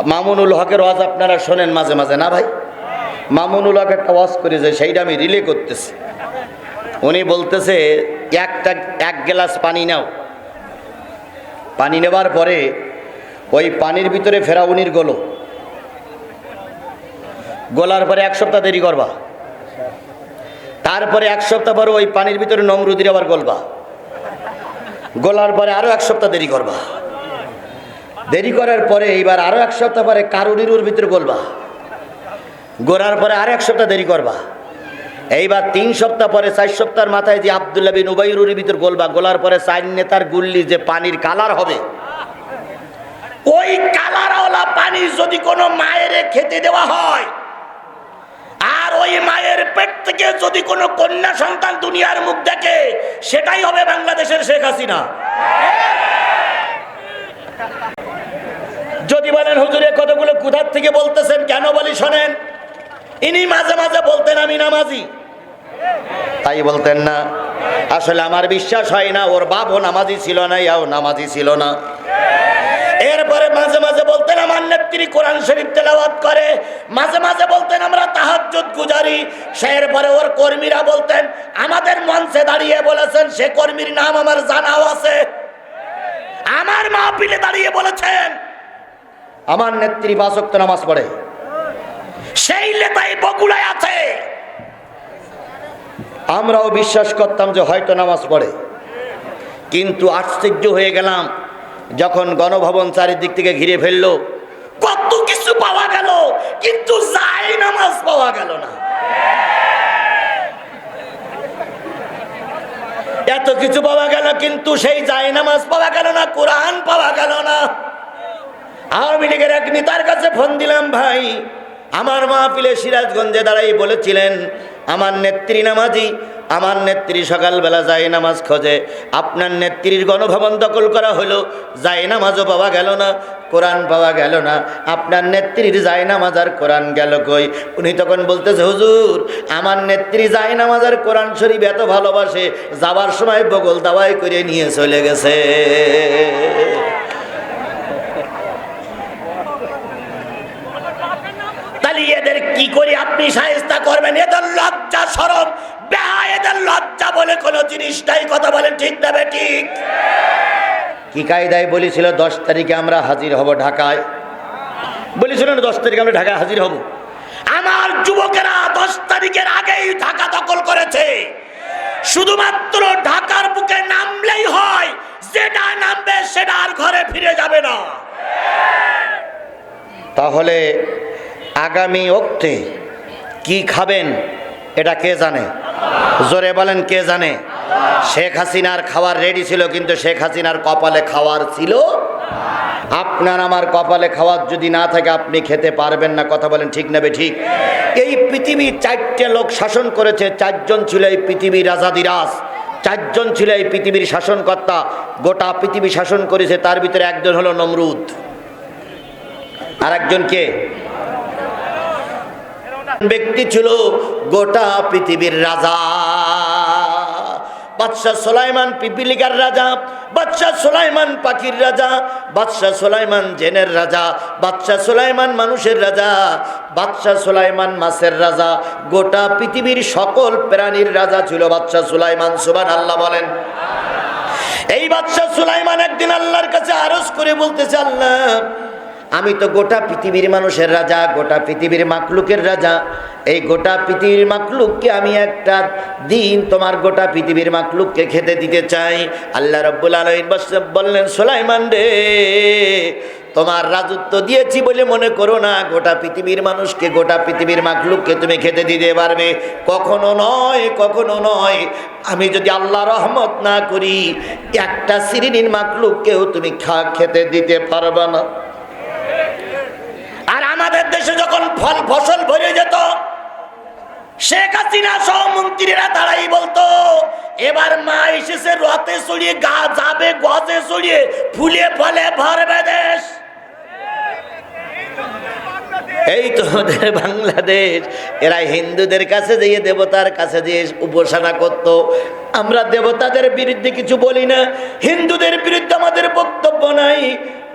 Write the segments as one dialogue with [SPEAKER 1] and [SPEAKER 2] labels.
[SPEAKER 1] মামুনুল হকের ওয়াজ আপনারা শোনেন মাঝে মাঝে না ভাই? মামুনুল হক একটা ওয়াজ করে যে সেইটা আমি রিলে করতেছি। উনি বলতেছে এক গ্লাস পানি নাও, পানি নেবার পরে ওই পানির ভিতরে ফেরাউনির গোলার পরে 1 সপ্তাহ দেরি করবা, তারপরে 1 সপ্তাহ পরে ওই পানির ভিতরে নমরুদির আবার গোলার পরে আরো 1 সপ্তাহ দেরি করবা, দেরি করার পরে এইবার আরো 1 সপ্তাহ পরে কারুরিরুর ভিতরে গোলার পরে আরো 1 সপ্তাহ দেরি করবা, এইবার 3 সপ্তাহ পরে 4 সপ্তাহের মাথায় যে আব্দুল্লাহ বিন উবাইরুর ভিতর গোলার পরে 4 নেতার গুল্লি যে পানির কালার হবে, ওই কালারওয়ালা পানি যদি কোনো মায়ের খেতে দেওয়া হয় আর ওই মায়ের পেট থেকে যদি কোনো কন্যা সন্তান দুনিয়ার মুখ দেখে, সেটাই হবে বাংলাদেশের শেখ হাসিনা। যদি বলেন হুজুর এ কথাগুলো কোথা থেকে বলতেছেন, কেন বলি শোনেন। ইনি মাঝে মাঝে বলতেন আমি নামাজি, তাই বলতেন না। আসলে আমার বিশ্বাস হয় না ওর বাপও নামাজি ছিল না, ইয়াও নামাজি ছিল না। এরপরে মাঝে মাঝে বলতেন আমার নেত্রী কোরআন শরীফ তেলাওয়াত করে, মাঝে মাঝে বলতেন আমরা তাহাজ্জুদ গুজারি। এরপরে ওর কর্মীরা বলতেন, আমাদের মঞ্চে দাঁড়িয়ে বলেছেন, সে কর্মীর নাম আমার জানাও আছে, আমার মাহফিলে দাঁড়িয়ে বলেছেন আমার নেত্রী 5 ওয়াক্ত নামাজ পড়ে, সেই লেতাই বগুড়ায় আছে। আমরাও বিশ্বাস করতাম যে হয়তো নামাজ পড়ে, কিন্তু আশ্চর্য হয়ে গেলাম যখন গণভবন চারিদিক থেকে ঘিরে ফেললো। কত কিছু পাওয়া গেল, কিন্তু যায় নামাজ পাওয়া গেল না। এত কিছু পাওয়া গেল, কিন্তু সেই যায় নামাজ পাওয়া গেল না, কোরআন পাওয়া গেল না। আওয়ামী লীগের এক নেতার কাছে ফোন দিলাম, ভাই আমার মাহফিলে সিরাজগঞ্জে দাঁড়াই বলেছিলেন আমার নেত্রী নামাজি, আমার নেত্রী সকালবেলা যায় নামাজ খোঁজে, আপনার নেত্রীর গণভবন দখল করা হলো, যায় নামাজও পাওয়া গেল না, কোরআন পাওয়া গেল না, আপনার নেত্রীর যায় নামাজ আর কোরআন গেল কই? উনি তখন বলতেছে, হুজুর আমার নেত্রী যায় নামাজ আর কোরআন শরীফ এত ভালোবাসে, যাবার সময় বগল দাওয়াই করে নিয়ে চলে গেছে। এদের কি করে আপনি শায়েস্তা করবেন? এদের লজ্জা শরম বেহায়া, এদের লজ্জা বলে কোন জিনিস নাই। কথা বলেন ঠিক না বেঠিক? কি কায়দায় বলেছিল 10 তারিখে আমরা হাজির হব ঢাকায়, বলেছিল না 10 তারিখে আমরা ঢাকায় হাজির হব। আমার যুবকেরা 10 তারিখের আগেই ঢাকা দখল করেছে। শুধুমাত্র ঢাকার বুকে নামলেই হয়, যেটা নামবে সেটা আর ঘরে ফিরে যাবে না। তাহলে আগামী ওক্তে কি খাবেন এটা কে জানে? জোরে বলেন কে জানে? শেখ হাসিনার খাওয়ার রেডি ছিল, কিন্তু শেখ হাসিনার কপালে খাওয়ার ছিল। আপনার আমার কপালে খাওয়ার যদি না থাকে আপনি খেতে পারবেন না। কথা বলেন ঠিক না ঠিক? এই পৃথিবী 4টে লোক শাসন করেছে, 4 জন ছিল এই পৃথিবীর রাজাদিরাজ, 4 জন ছিল এই পৃথিবীর শাসনকর্তা, গোটা পৃথিবী শাসন করেছে। তার ভিতরে একজন হলো নমরুদ, আর একজন কে? ব্যক্তি ছিল গোটা পৃথিবীর রাজা। বাদশাহ সুলাইমান পিপিলিকার রাজা, বাদশাহ সুলাইমান পাখির রাজা, বাদশাহ সুলাইমান জেনের রাজা, বাদশাহ সুলাইমান মানুষের রাজা, বাদশাহ সুলাইমান মাছের রাজা, গোটা পৃথিবীর সকল প্রাণীর রাজা ছিল বাদশাহ সুলাইমান। সুবহানাল্লাহ বলেন। এই বাদশাহ সুলাইমান একদিন আল্লাহর কাছে আরজ করে বলতেছে, আল্লাহ আমি তো গোটা পৃথিবীর মানুষের রাজা, গোটা পৃথিবীর মাখলুকের রাজা, এই গোটা পৃথিবীর মাখলুককে আমি একটা দিন তোমার গোটা পৃথিবীর মাখলুককে খেতে দিতে চাই। আল্লাহ রাব্বুল আলামিন বললেন, সুলাইমান রে, তোমার রাজত্ব দিয়েছি বলে মনে করো না গোটা পৃথিবীর মানুষকে, গোটা পৃথিবীর মাখলুককে তুমি খেতে দিতে পারবে। কখনো নয়, কখনো নয়। আমি যদি আল্লাহ রহমত না করি একটা শ্রেণীর মাখলুককেও তুমি খেতে দিতে পারবে না। আর আমাদের দেশে যখন ফসল ভরে যেত, শেখ হাসিনা সহ মন্ত্রীরা দাঁড়াই বলতো, এবার মা এসেছে রথে চড়িয়ে, গা যাবে গজে চড়িয়ে, ফুলে ফলে ভরবে দেশ। এই তো আমাদের বাংলাদেশ। এরা হিন্দুদের কাছে যেয়ে, দেবতার কাছে যেয়ে উপাসনা করত। আমরা দেবতাদের বিরুদ্ধে কিছু বলি না, হিন্দুদের বিরুদ্ধে আমাদের বক্তব্য নাই,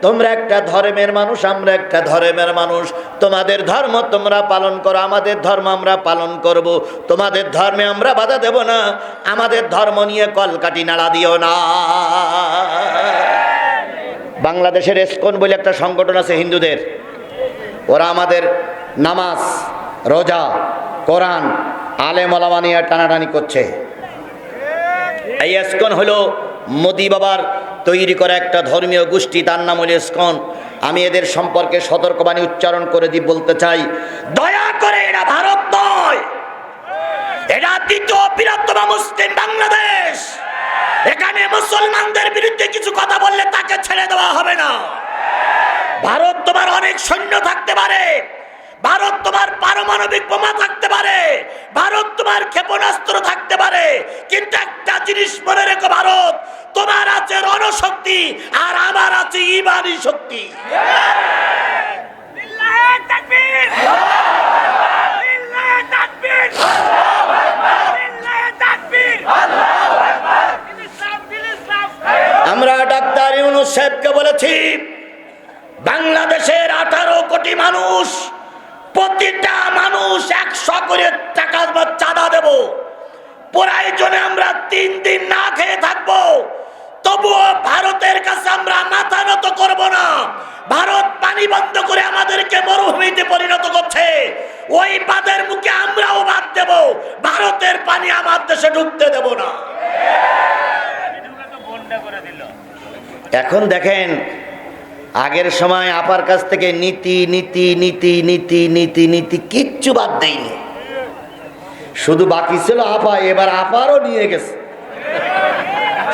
[SPEAKER 1] তোমরা একটা ধর্মের মানুষ, আমরা একটা ধর্মের মানুষ। তোমাদের ধর্ম তোমরা পালন করো, আমাদের ধর্ম আমরা পালন করব। তোমাদের ধর্মে আমরা বাধা দেব না, আমাদের ধর্ম নিয়ে কলকাঠি নাড়া দিও না। বাংলাদেশের ইসকন বলে একটা সংগঠন আছে হিন্দুদের, ওরা আমাদের নামাজ, রোজা, কোরআন, আলেম ওলামা নিয়ে টানাটানি করছে। এই ইসকন হলো মোদি বাবার তৈরি করা একটা ধর্মীয় গোষ্ঠী, তার নাম হলো ইসকন। আমি এদের সম্পর্কে সতর্কবাণী উচ্চারণ করে দিয়ে বলতে চাই, দয়া করে এরা ভারত নয়, এরা দ্বিতীয় বৃহত্তম মুসলিম বাংলাদেশ। এখানে মুসলমানদের বিরুদ্ধে কিছু কথা বললে তাকে ছেড়ে দেওয়া হবে না। ভারত তোমার অনেক সৈন্য থাকতে পারে, ভারত তোমার পারমাণবিক বোমা থাকতে পারে, ভারত তোমার ক্ষেপণাস্ত্র থাকতে পারে, কিন্তু একটা জিনিস মনে রেখো, ভারত তোমার আছে রণশক্তি আর আমার আছে ঈমানি শক্তি। আমরা ডাক্তার ইউনূস সাহেবকে বলেছি, বাংলাদেশের 18 কোটি মানুষ, প্রতিটা মানুষ 100 করে টাকা চাঁদা দেব। প্রয়োজনে আমরা 3 দিন না খেয়ে থাকবো, তবুও ভারতের কাছে আমরা মাথা নত করব না। ভারত পানি বন্ধ করে আমাদেরকে মরুভূমিতে পরিণত করছে, ওই বাঁধের মুখে আমরাও বাঁধ দেব, ভারতের পানি আমার দেশে ঢুকতে দেব না। এখন দেখেন, আগের সময় আপার কাছ থেকে নীতি নীতি নীতি নীতি নীতি নীতি কিচ্ছু বাদ দেয়নি, শুধু বাকি ছিল আপা। এবার আপারও নিয়ে গেছে,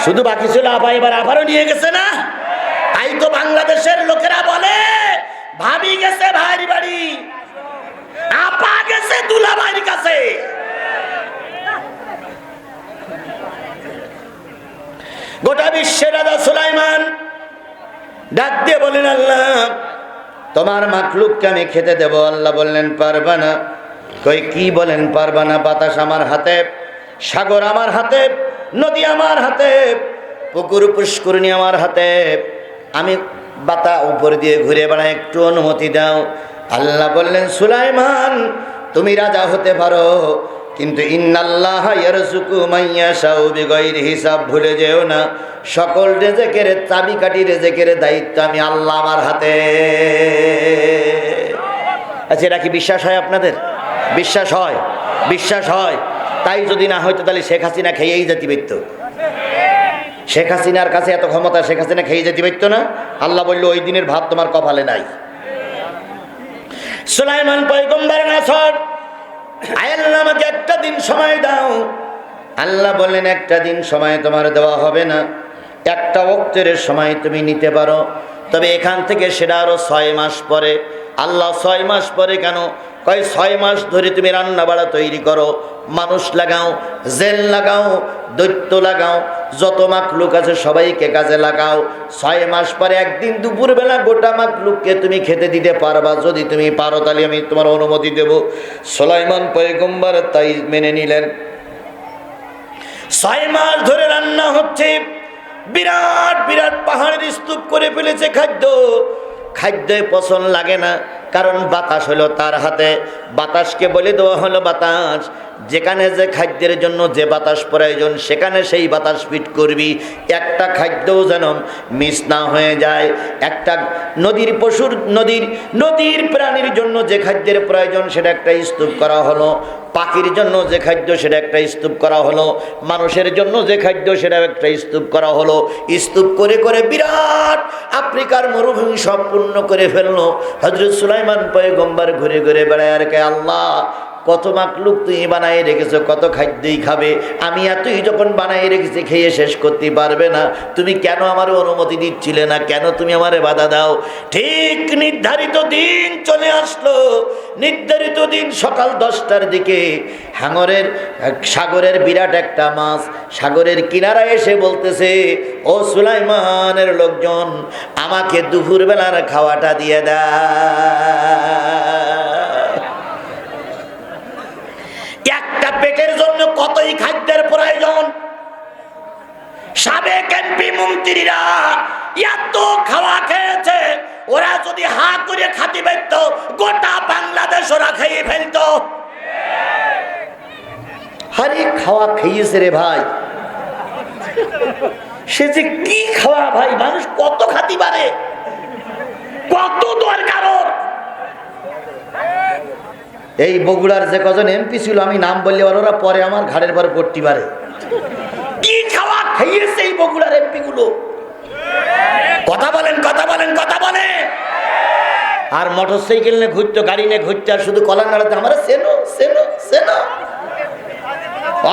[SPEAKER 1] শুধু বাকি ছিল আপা, এবার আপারও নিয়ে গেছে না। তাই তো বাংলাদেশের লোকেরা বলে, ভাবি গেছে ভাইয়ের বাড়ি, আপা গেছে দুলাভাইয়ের কাছে। গোটা বিশ্বের রাজা সুলাইমান ডাক দিয়ে বলেন, আল্লাহ তোমার মাখলুককে আমি খেতে দেব। আল্লাহ বললেন, পারবা না। কই কি বলেন পারবা না? বাতাস আমার হাতে, সাগর আমার হাতে, নদী আমার হাতে, পুকুর পুষ্করিণী আমার হাতে, আমি বাতা উপর দিয়ে ঘুরে বেড়াই, একটু অনুমতি দাও। আল্লাহ বললেন, সুলাইমান তুমি রাজা হতে পারো, কিন্তু ইন্নাল্লাহ ইয়ারযুকু মান ইয়াশাউ বিগাইরি হিসাব। ভুলে যেও না, সকল রিজেকের চাবিকাঠি, রিজেকের দায়িত্ব আমি আল্লাহ আমার হাতে। আচ্ছা, এটা কি বিশ্বাস হয় আপনাদের? বিশ্বাস হয়? বিশ্বাস হয়। তাই যদি না হয়তো তাহলে শেখ হাসিনা খেয়েই যেতে পারত। শেখ হাসিনার কাছে এত ক্ষমতা, শেখ হাসিনা খেয়ে যেতে পারত না। আল্লাহ বলল, ওই দিনের ভাত তোমার কপালে নাই। সুলাইমান পয়গম্বর নাসর, আল্লাহ আমাকে একটা দিন সময় দাও। আল্লাহ বললেন, একটা দিন সময় তোমার দেওয়া হবে না, একটা ওয়াক্তের সময় তুমি নিতে পারো, তবে এখান থেকে সেটা আরো 6 মাস পরে। আল্লাহ 6 মাস পরে কেন? কয় 6 মাস ধরে তুমি রান্না বাড়া তৈরি করো, মানুষ লাগাও, জেল লাগাও, দৈত্য লাগাও, যত মাখলুক আছে সবাইকে কাজে লাগাও। 6 মাস পরে একদিন দুপুরবেলা গোটা মাখলুককে তুমি খেতে দিতে পারবা। যদি তুমি পারো তাহলে আমি তোমার অনুমতি দেব। সুলাইমান পয়গম্বর তাই মেনে নিলেন। 6 মাস ধরে রান্না হচ্ছে, বিরাট বিরাট পাহাড়ের স্তূপ করে ফেলেছে খাদ্য। খাদ্যে পছন্দ লাগে না, কারণ বাতাস হলো তার হাতে। বাতাসকে বলে দেওয়া হলো, বাতাস যেখানে যে খাদ্যের জন্য যে বাতাস প্রয়োজন সেখানে সেই বাতাস ফিট করবি, একটা খাদ্যও যেন মিস না হয়ে যায়। একটা নদীর পশুর, নদীর প্রাণীর জন্য যে খাদ্যের প্রয়োজন সেটা একটা স্তূপ করা হলো, পাখির জন্য যে খাদ্য সেটা একটা স্তূপ করা হলো, মানুষের জন্য যে খাদ্য সেটা একটা স্তূপ করা হলো। স্তূপ করে করে বিরাট আফ্রিকার মরুভূমি সম্পূর্ণ করে ফেললো। হযরত সুলাইমান পয়গম্বর ঘুরে ঘুরে বেড়ায় আর কে, আল্লাহ কত মাখলুক তুমি বানাই রেখেছো, কত খাদ্যই খাবে, আমি এতই যখন বানাই রেখেছি খেয়ে শেষ করতে পারবে না, তুমি কেন আমার অনুমতি দিচ্ছিলে না? কেন তুমি আমারে বাধা দাও? ঠিক নির্ধারিত দিন চলে আসলো। নির্ধারিত দিন সকাল 10টার দিকে সাগরের বিরাট একটা মাছ সাগরের কিনারায় এসে বলতেছে, ও সুলাইমানের লোকজন, আমাকে দুপুরবেলার খাওয়াটা দিয়ে দাও। একটা পেটের জন্য কতই খাদ্যের প্রয়োজন। সাবেক এমপি মন্ত্রীরা এত খাওয়া খেয়েছে, ওরা যদি হা করে খাতি পারত গোটা বাংলাদেশ ওরা খেয়ে ফেলতো। আরে খাওয়া খেয়েছে রে ভাই, সে যে কি খাওয়া ভাই, মানুষ কত খাতি পারে, কত দরকার। এই বগুড়ার যে কজন এমপি ছিল, আমি নাম বললে ওরা পরে আমার ঘাড়ের পরে পড়তে পারে। কি খাওয়া খেয়েছে এই বগুড়ার এমপি গুলো, কথা বলেন, কথা বলেন, কথা বলেন। আর মোটরসাইকেল নিয়ে ঘুরতো, গাড়ি নিয়ে ঘুরতো, আর শুধু কলার নাড়াতে আমরা সেনো সেনো সেনো।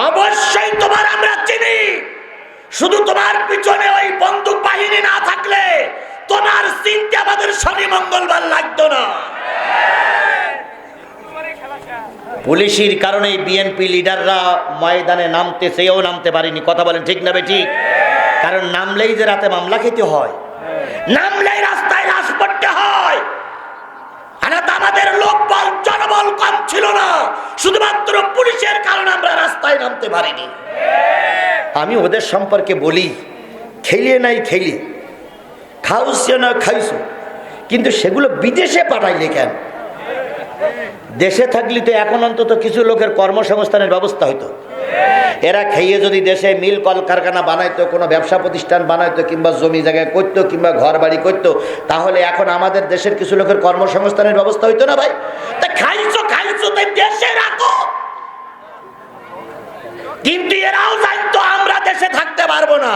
[SPEAKER 1] অবশ্যই তোমার আমরা চিনি, শুধু তোমার পিছনে ওই বন্দুক বাহিনী না থাকলে তোমার চিন্তা আমাদের শনি মঙ্গলবার লাগতো না। পুলিশের কারণে বিএনপি লিডাররা ময়দানে নামতে চেয়েও নামতে পারেনি, কথা বলেন ঠিক না বেঠিক? কারণ নামলেই যে রাতে মামলা খেতে হয়, নামলেই রাস্তায় লাশ পড়তে হয়। আমাদের লোকবল জনবল কম ছিল না, শুধুমাত্র পুলিশের কারণে আমরা রাস্তায় নামতে পারিনি। আমি ওদের সম্পর্কে বলি, খেলিয়ে নাই খেলি, খাওয়াইছো না খাইছো, কিন্তু সেগুলো বিদেশে পাঠাইলে কেন? দেশে থাকলে তো এখন অন্তত কিছু লোকের কর্মসংস্থানের ব্যবস্থা হইতো। এরা খেয়ে যদি দেশে মিল কলকারখানা বানাইতো, কোনো ব্যবসা প্রতিষ্ঠান বানাইতো, কিংবা জমি জায়গায় করতো, কিংবা ঘর বাড়ি করতো, তাহলে এখন আমাদের দেশের কিছু লোকের কর্মসংস্থানের ব্যবস্থা হইতো না ভাই? তা খাইছো খাইছো তাই দেশে রাখো, কিন্তু এরাও জানতো আমরা দেশে থাকতে পারবো না।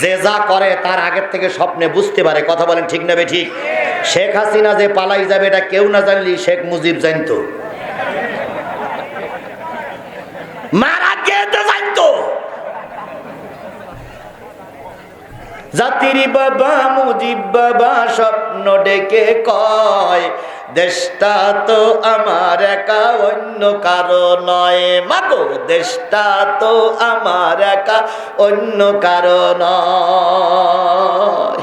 [SPEAKER 1] যে যা করে তার আগের থেকে স্বপ্নে বুঝতে পারে, কথা বলেন ঠিক না বেঠিক? শেখ হাসিনা যে পালাই যাবে এটা কেউ না জানলি শেখ মুজিব জানতো, মারা গেতে জানতো। জাতির বাবা মুজিব বাবা স্বপ্ন ডেকে কয়, দেশটা তো আমার একা অন্য কারো নয়। মাগো দেশটা তো আমার একা অন্য কারো নয়।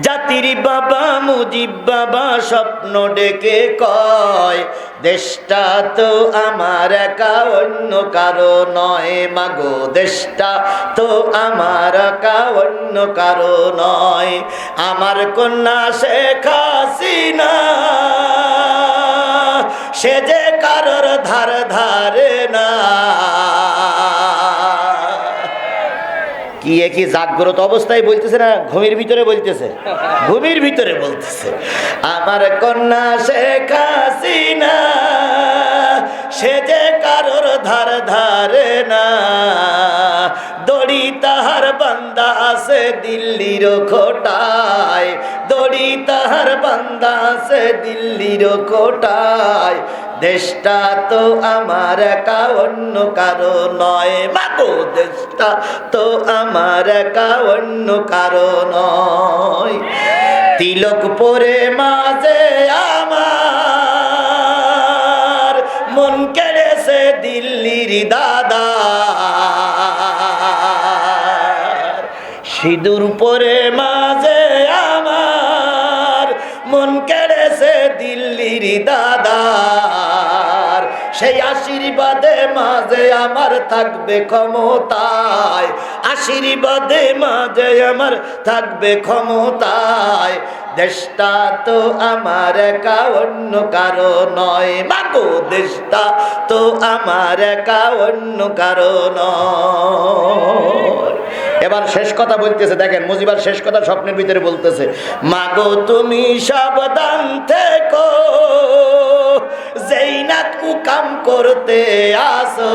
[SPEAKER 1] জাতির বাবা মুজিব বাবা স্বপ্ন ডেকে কয়, দেশটা তো আমার একা অন্য কারো নয়। মাগো দেশটা তো আমার একা অন্য কারো নয়। আমার কন্যা শেখ হাসিনা সে যে কারোর ধার ধারে না। কি একই জাগ্রত অবস্থায় বলতেছে না ঘুমের ভিতরে বলতেছে? ঘুমের ভিতরে বলতেছে, আমার কন্যা শেখ হাসিনা সে যে কারোর ধার ধারে না। দড়ি তাহার বান্দা আছে দিল্লির খোটায়, দড়ি তাহার বান্দা আছে দিল্লির খোটায়। দেশটা তো আমার একা অন্য কারো নয়। মাগো দেশটা তো আমার একা অন্য কারো নয়। তিলক পরে মাঝে আমার মন কেড়েছে দিল্লির দাদা। সিঁদুর পরে মাঝে আমার মন কেড়েছে দিল্লির দাদা। সেই আশীর্বাদে মাঝে আমার থাকবে ক্ষমতায়, আশীর্বাদে মাঝে আমার থাকবে ক্ষমতায়। দেশটা তো আমার একা অন্য কারো নয়। মাগো দেশটা তো আমার একা অন্য কারো নয়। এবার শেষ কথা বলতেছে, দেখেন মুজিবার শেষ কথা স্বপ্নের ভিতরে বলতেছে, মাগো তুমি সাবধান থেকো যেই না কুকাম করতে আসো।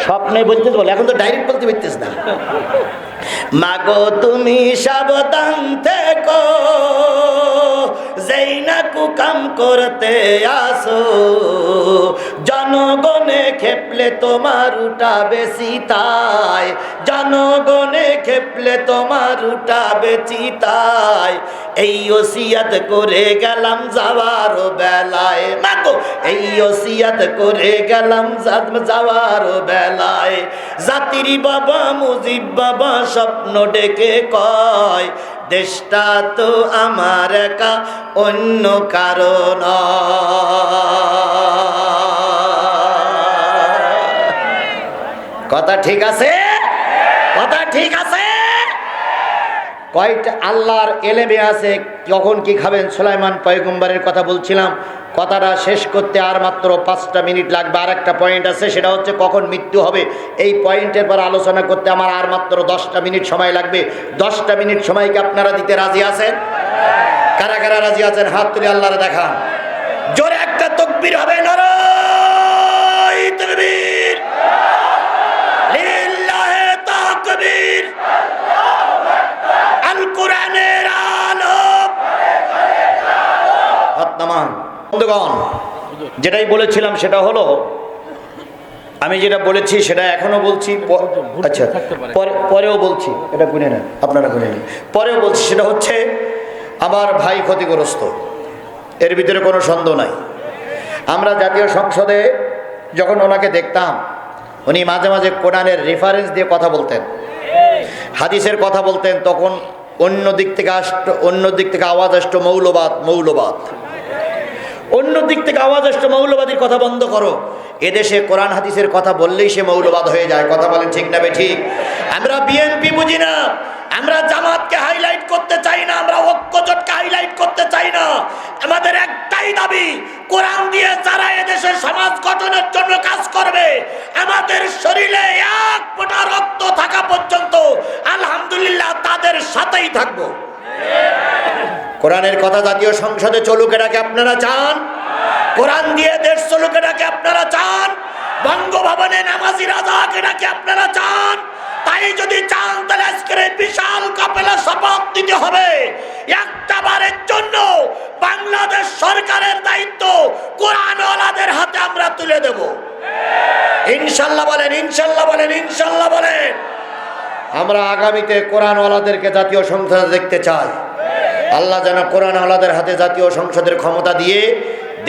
[SPEAKER 1] স্বপ্নে বলতেছে বলে, এখন তো ডাইরেক্ট বলতে পারতেছ না। মাগো তুমি সাবধান থেকো যেই না কুকাম করতে আসো। জনগণে খেপলে তোমার উঠাবে চিতায়, জনগণে খেপলে তোমার উঠাবে চিতায়। এই ওসিয়াত করে গেলাম যাওয়ার বেলায়। মাগো এই ওসিয়াত করে গেলাম যাওয়ার বেলায়। জাতির বাবা মুজিব বাবা স্বপ্ন ডেকে কয়, দেশটা তো আমার একা অন্য কারো নয়। কথা ঠিক আছে? কথা ঠিক আছে? কয়টা আল্লাহর এলেমে আছে কখন কি খাবেন। সুলাইমান পয়গম্বরের কথা বলছিলাম, কথাটা শেষ করতে আর মাত্র 5টা মিনিট লাগবে। আর একটা পয়েন্ট আছে, সেটা হচ্ছে কখন মৃত্যু হবে। এই পয়েন্টের পর আলোচনা করতে আমার আর মাত্র 10টা মিনিট সময় লাগবে। 10টা মিনিট সময় কি আপনারা দিতে রাজি আছেন? কারা কারা রাজি আছেন হাত তুলে আল্লাহরে দেখান। জোরে একটা তাকবীর হবে, নারায়ে তাকবীর, লিল্লাহি তাকবীর, আল কোরআনের আলো। হাত নামান। বন্ধুগণ, যেটাই বলেছিলাম সেটা হলো, আমি যেটা বলেছি সেটা এখনো বলছি, আচ্ছা পরেও বলছি, এটা গুনে নেন আপনারা, গুনে নেন, পরেও বলছি। সেটা হচ্ছে আমার ভাই ক্ষতিগ্রস্ত, এর ভিতরে কোনো সন্দেহ নাই। আমরা জাতীয় সংসদে যখন ওনাকে দেখতাম, উনি মাঝে মাঝে কোরআনের রেফারেন্স দিয়ে কথা বলতেন, হাদিসের কথা বলতেন, তখন অন্য দিক থেকে আওয়াজ আসতো মৌলবাদ মৌলবাদ। অন্য দিক থেকে আওয়াজ আসতো মৌলবাদীর কথা বন্ধ করো। এদেশে কোরআন হাদিসের কথা বললেই সে মৌলবাদ হয়ে যায়। কথা বলেন ঠিক না বেঠিক? আমরা বিএনপি বুঝি না, আমরা জামাতকে হাইলাইট করতে চাই না, আমরা ঐক্যজোটকে হাইলাইট করতে চাই না। আমাদের একটাই দাবি, কোরআন দিয়ে যারা এদেশের সমাজ গঠনের জন্য কাজ করবে, আমাদের শরীরে এক ফোঁটা রক্ত থাকা পর্যন্ত আলহামদুলিল্লাহ তাদের সাথেই থাকবো। কোরআনের কথা জাতীয় সংসদে চলুক, এটাকে আপনারা চান? কোরআন দিয়ে দেশ চলুক, এটাকে আপনারা চান? বঙ্গভবনে নামাজি রাজাক, এটাকে আপনারা চান? তাই যদি চান তাহলে আজকের এই বিশাল কাফেলা শপথ দিতে হবে, একটা বারের জন্য বাংলাদেশ সরকারের দায়িত্ব কোরআনওয়ালাদের হাতে আমরা তুলে দেব। ইনশাল্লাহ বলেন, ইনশাল্লাহ বলেন, ইনশাল্লাহ বলেন। আমরা আগামীতে কোরআনওয়ালাদেরকে জাতীয় সংসদে দেখতে চাই। আল্লাহ যেন কোরআনওয়ালাদের হাতে জাতীয় সংসদের ক্ষমতা দিয়ে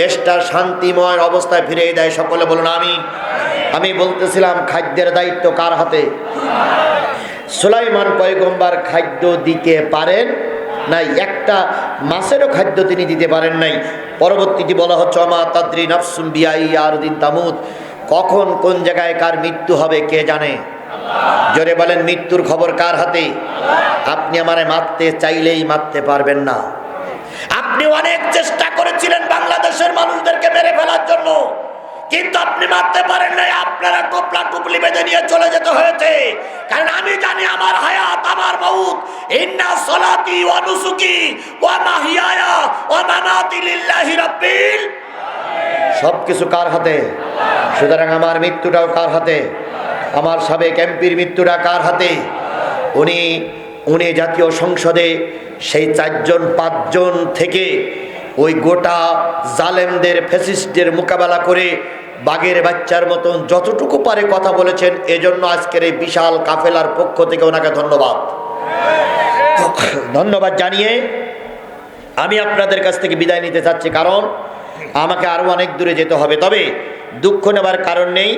[SPEAKER 1] দেশটা শান্তিময় অবস্থায় ফিরিয়ে দেয়। সকলে বলুন আমিন। আমি বলতেছিলাম, খাদ্যের দায়িত্ব কার হাতে? সুলাইমান পয়গম্বর খাদ্য দিতে পারেন নাই, একটা মাছেরও খাদ্য তিনি দিতে পারেন নাই। পরবর্তীতে বলা হচ্ছে, আমা তাদরি নাফসুম বিআই আরদিন তামুত, কখন কোন জায়গায় কার মৃত্যু হবে কে জানে? জোরে বলেন, মৃত্যুর খবর কার হাতে? আপনি আমারে মারতে চাইলেই মারতে পারবেন না। আপনি অনেক চেষ্টা করেছিলেন বাংলাদেশের মানুষদেরকে মেরে ফেলার জন্য, কিন্তু আপনি মারতে পারেন নাই। আপনারা টোপলা টুপলি বেঁধে নিয়ে চলে যেতে হয়েছে, কারণ আমি জানি আমার হায়াত আমার মউত, ইন্না সলাতি ওয়া নুসুকি ওয়া মাহিয়ায়া ওয়া মামাতি লিল্লাহি রাব্বিল। সবকিছু কার হাতে? সুতরাং আমার মৃত্যুটাও কার হাতে? আমার সাবেক এমপির মৃত্যুটা কার হাতে? উনি জাতীয় সংসদে সেই 4-5 থেকে ওই গোটা জালেমদের ফ্যাসিস্টদের মোকাবেলা করে বাঘের বাচ্চার মতন যতটুকু পারে কথা বলেছেন। এজন্য আজকের এই বিশাল কাফেলার পক্ষ থেকে ওনাকে ধন্যবাদ জানিয়ে আমি আপনাদের কাছ থেকে বিদায় নিতে চাচ্ছি, কারণ আমাকে আরও অনেক দূরে যেতে হবে। তবে দুঃখ নেবার কারণ নেই।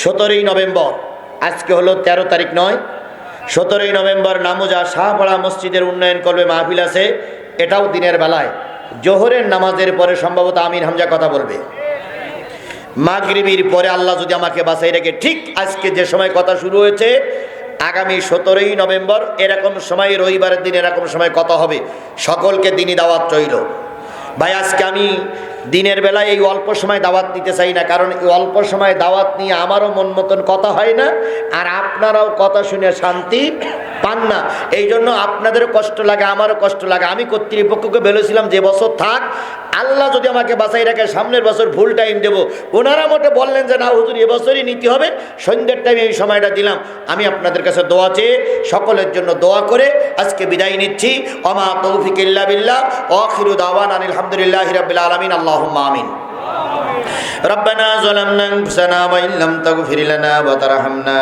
[SPEAKER 1] 17ই নভেম্বর, আজকে হলো 13 তারিখ নয়, 17ই নভেম্বর নামুজা শাহপাড়া মসজিদের উন্নয়ন করবে মাহফিল আছে। এটাও দিনের বেলায় জোহরের নামাজের পরে সম্ভবত আমিন হামজা কথা বলবে। মাগরিবির পরে আল্লাহ যদি আমাকে বাঁচাই রেখে, ঠিক আজকে যে সময় কথা শুরু হয়েছে, আগামী 17ই নভেম্বর এরকম সময়, রবিবারের দিন এরকম সময় কথা হবে। সকলকে দিনই দাওয়াত রইল। ভাই, আজকে আমি দিনের বেলায় এই অল্প সময় দাওয়াত নিতে চাই না, কারণ এই অল্প সময় দাওয়াত নিয়ে আমারও মন মতন কথা হয় না, আর আপনারাও কথা শুনে শান্তি পান না। এই জন্য আপনাদেরও কষ্ট লাগে, আমারও কষ্ট লাগে। আমি কর্তৃপক্ষকে বলেছিলাম যে বছর থাক, আল্লাহ যদি আমাকে বাঁচাই রাখে সামনের বছর ফুল টাইম দেব। ওনারা মোটে বললেন যে না হুজুর, এবছরই নিতে হবে, সন্ধ্যের টাইমে এই সময়টা দিলাম। আমি আপনাদের কাছে দোয়া চেয়ে সকলের জন্য দোয়া করে আজকে বিদায় নিচ্ছি। ওমা তৌফিক ইল্লা বিল্লাহ, আখিরু দাওয়ানা আলহামদুলিল্লাহি রাব্বিল আলামিন। আল্লাহুম্মা আমিন। রব্বানা যালামনা আনফুসানা ওয়া ইল্লাম তাগফির লানা ওয়া তারহামনা